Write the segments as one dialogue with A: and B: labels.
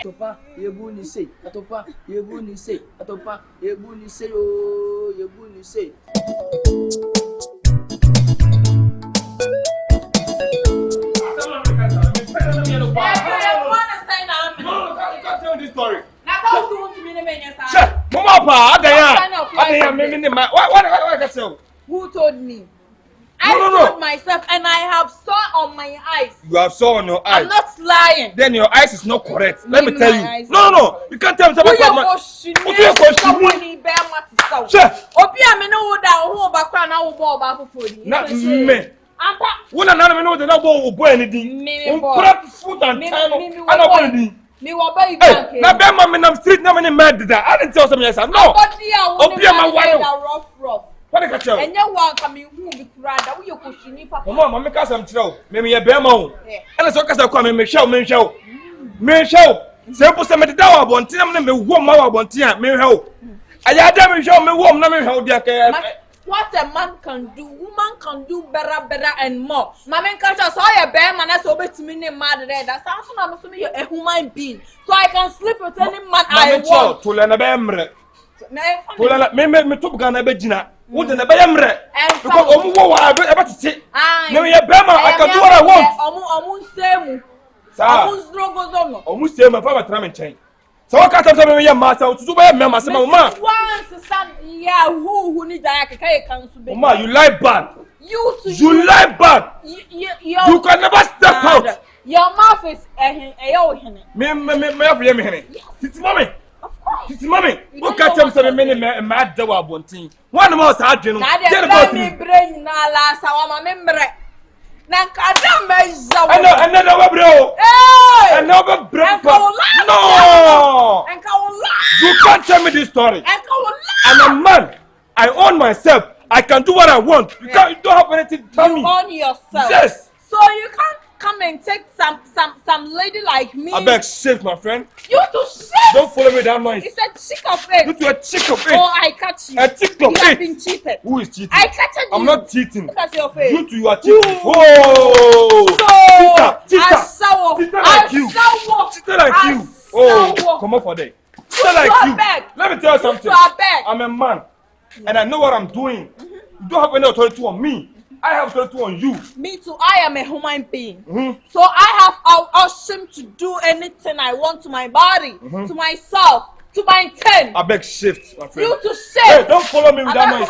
A: Atopa, yebuni say. Atopa, yebuni say. Atopa, yebuni say. Oh, yebuni say.
B: Tell this story.
C: Who told me? I told myself, and I have saw on my eyes.
B: You have saw on your eyes.
C: I'm not lying.
B: Then your eyes is not correct. Let me tell you. No. You can't tell me something. Not me. When another know the number boy anything. Food and time. I don't want to. Now, Bema, I'm street, no many mad that. I didn't tell some yes. No. Opia, my wife. What did I tell?
C: And you want coming home with rather. We are pushing you, Papa.
B: Mama, make us some trouble. Maybe a Bema. And as long as I come and make show. Simple somebody down about Tim, me warm about Tia, me help. I had them show me warm, no me help.
C: What a man can do, woman can do better and more. Mamma can't saw a bear man as over to me mad red. That's also I'm assuming you're a human being. So I can sleep with any man I want.
B: To learn a bemre. Me took Ghana Begina. Wouldn't a bemre. Because I ever to say, no, you're Bema, I can do what I want. Almost same, my father trying to change. So I can't tell me your master to do my mamma.
C: Once son, yeah, who need that?
B: Momaa, you lie bad.
C: You
B: lie bad. You can never step out.
C: Your mouth is a old henny.
B: Me, it's mommy. It's mommy. Who can't tell me so many mad devil bunting? One more sergeant.
C: Let me bring Nala Sawama member.
B: Another bro. Another bro. No. You can't tell me this story. I'm a man. I own myself. I can do what I want. You don't have anything to tell me.
C: You own yourself.
B: Yes.
C: So you can't come and take some lady like me.
B: I beg, shake, my friend.
C: You to shake.
B: Don't follow me that noise.
C: It's a chick of it.
B: You to a chick of it.
C: Oh, I catch you.
B: A chick of it.
C: You have been cheated.
B: Who is cheating?
C: I catch you.
B: I'm not cheating.
C: Look at your face.
B: You are cheating. Oh. Cheater like you. Cheater like you. Oh, come on for that. Cheater like you. Let me tell you something. I'm a man. And I know what I'm doing. You don't have any authority on me. I have authority on you.
C: Me too. I am a human being. So I have option to do anything I want to my body, to myself, to my intent.
B: I beg shift, my friend.
C: You to shift.
B: Hey, don't follow me with that noise.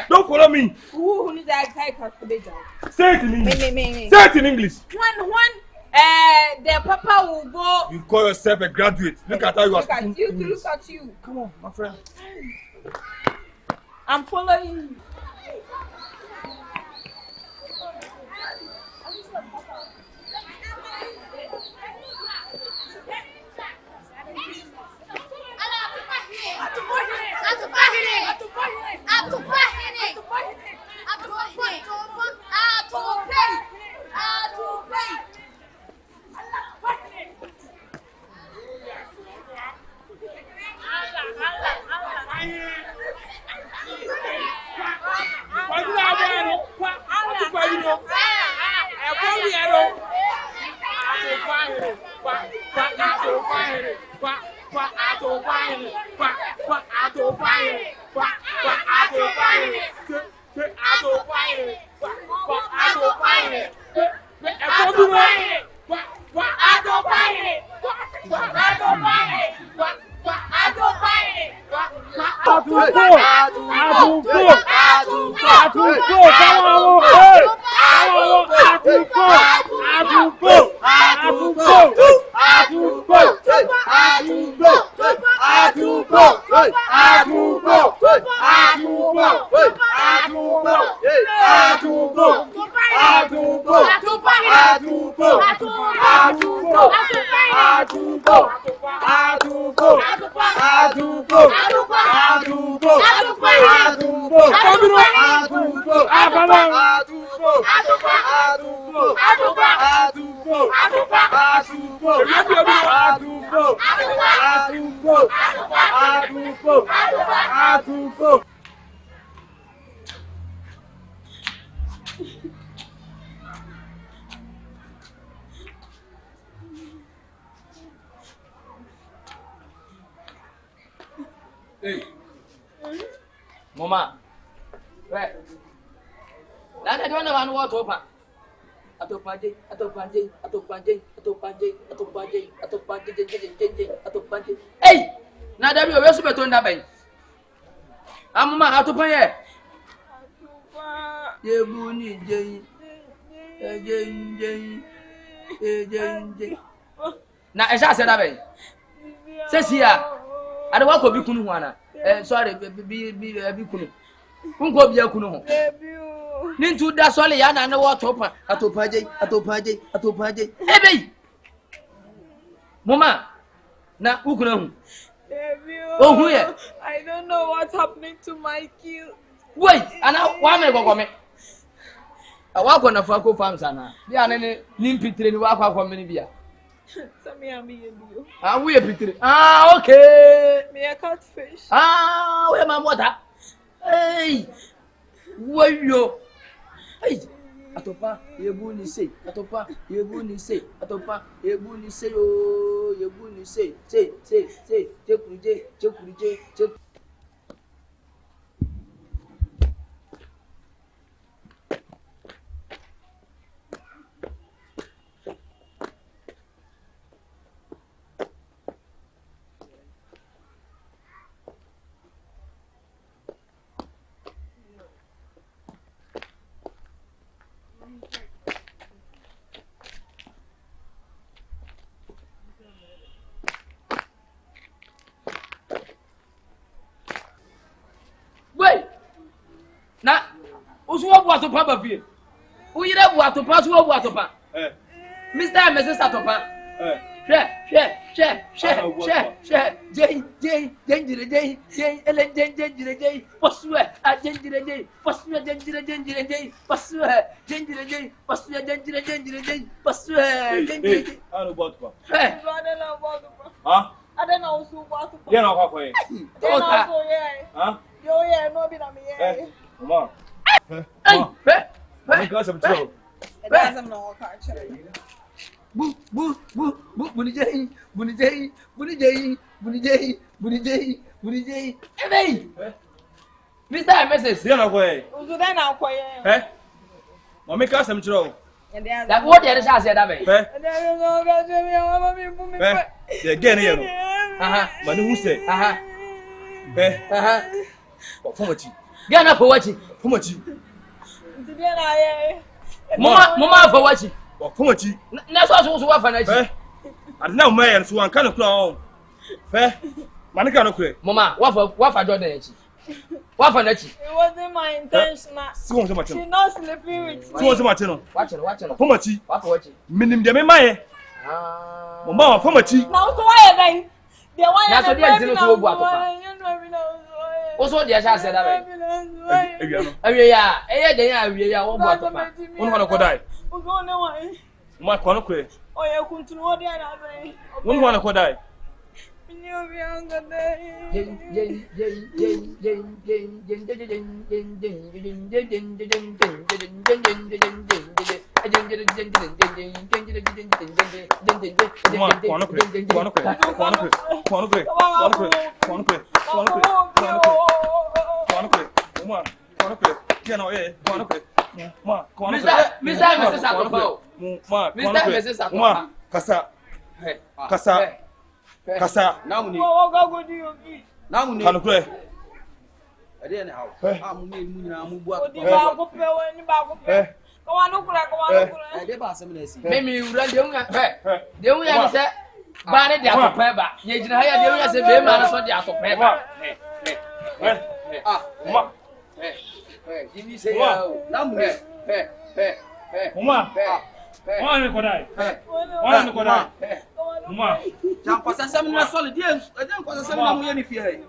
B: Don't follow me.
C: Who needs that Akabenezer?
B: Say it in English.
C: Me.
B: Say it in English.
C: When the papa will go.
B: You call yourself a graduate. Look at how you are speaking.
C: Look at you.
B: Come on, my friend.
C: I'm following you.
A: Momaa. Right. That I don't know what Atopa. Atopa J, Atopa J, Atopa J, Atopa J, Atopa J, Atopa J, Atopa J. Hey! Now that we are also better on that bank. I'm Momaa Atopa here. Yebuni J. Na esha se da ben se sia ade wa ko bi kunu ho ana sorry bi kunu kunko bi akunu ho ni ntu da sole ya na ne wo topa atopa je ebe Momaa na ukunu hu oh ye
C: I don't know what's happening to my kill.
A: Wait ana wa me gogo Awako na fako farms ana. Bia ne nimpitre ni wako akwa meni bia.
C: Sami am you.
A: We pitre. Okay.
C: Me a catfish.
A: We ma water. Hey. Wayo. Hey. Atopa yebu ni sei. Atopa yebu ni sei. Atopa yebu ni sei o. Yebu ni sei. Sei. Chekurije. Na usuwa bu Atopa ba fie. Uyire bu Atopa suwa bu Atopa. Mr. and Mrs. Atopa.
B: Momaa.
A: Hey,
B: Because I'm true.
C: It doesn't know what culture.
A: Bunijay. Hey, Mr. and Mrs.
B: See na boy.
C: Uzu then I'll call you.
B: Mama because I'm true.
A: That what the other side said that way.
B: The again here. But who say? Fumachi.
A: Gana for watching.
B: Fumachi.
A: Momaa for watching.
B: Fumachi.
A: That's also what fanachi.
B: And now man so one kind of clown. Manika no kure.
A: Momaa, what for Jordan? What fanachi?
C: It wasn't my intention. She's not sleeping with me.
B: So much no.
A: Watch it.
B: Fumachi.
A: What for watching?
B: Minim de me maye. Momaa fumachi.
C: Now so why then? The one
A: that's what they didn't do about Atopa. Also the other said that way.
B: One wanna go die. My kono kure.
C: Oh yeah, continue there na say.
B: One wanna go die. Kasa.
A: Namuni.
B: Namuni. Kanukwe.
A: Ade na hawo. Amuni mu na mu bu
C: Odi ba ko pe woni ba ko pe. Ko wa no kura.
A: Ade ba asem na esi. Me wura de unga. De unga ni se ba ne de Atopa ba. Ye gina ha ya de unga se be ma na so de Atopa ba.
B: Momaa.
A: Give say ya. Namuni.
B: Momaa. Momaa me ko dai. Momaa me ko dai. Momaa.
A: Jan kwasa sem na solid. Ade kwasa sem na mu ye ni fie.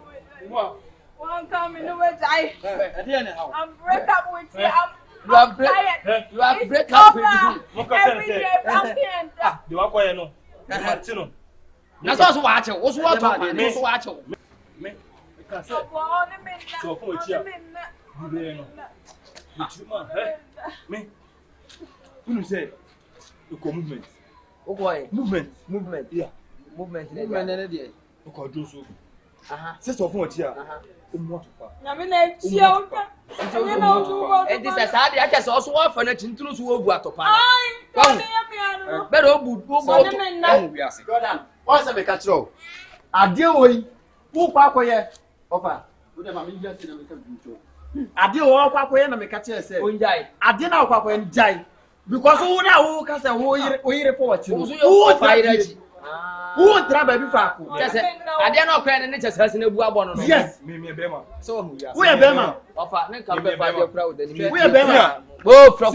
B: Momaa.
C: One come in the way die.
A: Ade na hawo.
C: I'm break up with you.
A: You are break up with me.
C: Every day I'm being
B: The wa ko ye no. Mati no.
A: Na so wa ache. Wo so wa to. Me so wa ache.
B: Me ka se. So fo chi a. Bibe no. Chuma, me. Unu say the movement.
A: Oh boy.
B: Movement.
A: Yeah. Movement na there.
B: O ko do so. Sister of what here?
A: And this is how I just also want for the children to work Atopa. Better
D: What's a make a show? I deal with who Pacoye offer. I deal with Pacoye and make a chair say, I didn't know Papa and Jai because who now can say who report you? Who fight? Who won't travel before?
A: I dare not cry and it just has in a buabon.
D: Yes,
A: so
D: we are Bema.
A: Offer, come back your crowd.
D: We are Bema.
A: Oh, flock,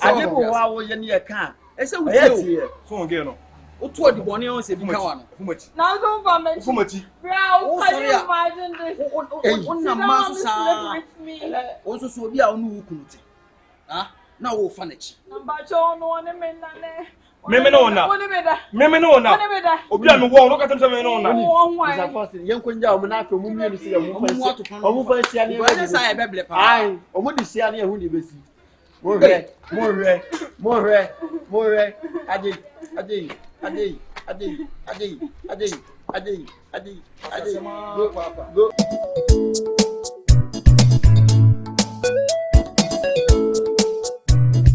D: I never wow in your car. It's a
B: here. So again.
A: What the bonny on said, Now don't vomit.
C: How can you imagine this?
A: Also, so be our new country. Ah, now we'll furnish.
B: Memenona. Obiano wo no katem se menona.
D: Isa first yen konja o na to mumie ni se ya mu fa sia ni
A: Where is I beble pa?
D: Ai, o mu di sia ni ehu ni besi. Mo re. Ade. Go.